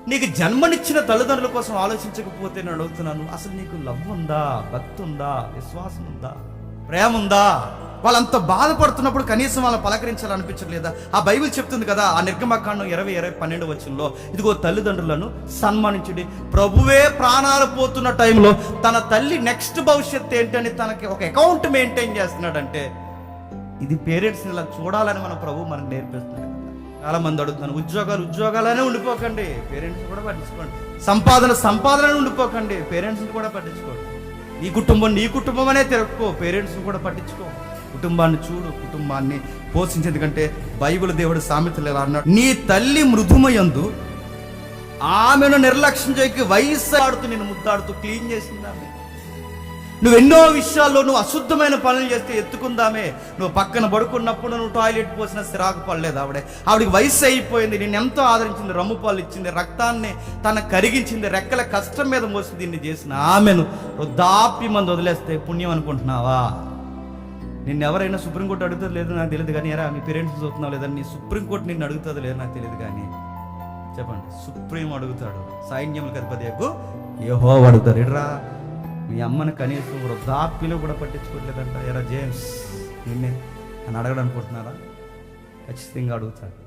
నీకు జన్మనిచ్చిన తల్లిదండ్రుల కోసం ఆలోచించకపోతే నేను అడుగుతున్నాను, అసలు నీకు లవ్ ఉందా, భక్తి ఉందా, విశ్వాసం ఉందా, ప్రేమ ఉందా? వాళ్ళంత బాధపడుతున్నప్పుడు కనీసం వాళ్ళని పలకరించాలనిపించట్లేదా? ఆ బైబిల్ చెప్తుంది కదా, ఆ నిర్గమకాండం 20:12 వచనంలో, ఇదిగో తల్లిదండ్రులను సన్మానించుడి. ప్రభువే ప్రాణాలు పోతున్న టైంలో తన తల్లి నెక్స్ట్ భవిష్యత్తు ఏంటని తనకి ఒక అకౌంట్ మెయింటైన్ చేస్తున్నాడంటే, ఇది పేరెంట్స్ని ఇలా చూడాలని మన ప్రభు మనకు నేర్పిస్తున్నాడు. చాలా మంది అడుగుతున్నాను, ఉద్యోగాలనే ఉండిపోకండి, పేరెంట్స్ని కూడా పట్టించుకోండి. సంపాదన ఉండిపోకండి, పేరెంట్స్ని కూడా పట్టించుకోండి. నీ కుటుంబం అనే తిరక్కో, పేరెంట్స్ని కూడా పట్టించుకో. కుటుంబాన్ని చూడు, కుటుంబాన్ని పోషించు. ఎందుకంటే బైబిల్ దేవుడు సామెతలు ఎలా అన్నాడు, నీ తల్లి మృదుమయందు ఆమెను నిర్లక్ష్యం చేయకి వయస్సు ఆడుతూ నేను ముద్దాడుతూ క్లీన్ చేసిందామె. నువ్వు ఎన్నో విషయాల్లో నువ్వు అశుద్ధమైన పనులు చేస్తే ఎత్తుకుందామే. నువ్వు పక్కన పడుకున్నప్పుడు నువ్వు టాయిలెట్ పోసిన సిరాకు పడలేదు ఆవిడికి వయసు అయిపోయింది, నేను ఎంతో ఆదరించింది, రమ్ము పాలు ఇచ్చింది, రక్తాన్ని తన కరిగించింది, రెక్కల కష్టం మీద మోసి దీన్ని చేసిన ఆమెను వృద్ధాప్య మంది వదిలేస్తే పుణ్యం అనుకుంటున్నావా? నిన్ను ఎవరైనా సుప్రీంకోర్టు అడుగుతుంది లేదు నాకు తెలియదు కానీ, ఎరా మీ పేరెంట్స్ చూస్తున్నావు లేదని నీ సుప్రీంకోర్టు నిన్ను అడుగుతుంది లేదు నాకు తెలియదు కానీ, చెప్పండి, సుప్రీం అడుగుతాడు, సైన్యములకు అధిపతియకు యెహోవా అడుగుతారు. ఎడ్రా మీ అమ్మను కనీసం వృద్ధాప్యలో కూడా పట్టించుకోవట్లేదంట. ఎరా జేమ్స్ నిన్నే అని అడగడం అనుకుంటున్నారా? ఖచ్చితంగా అడుగుతాడు.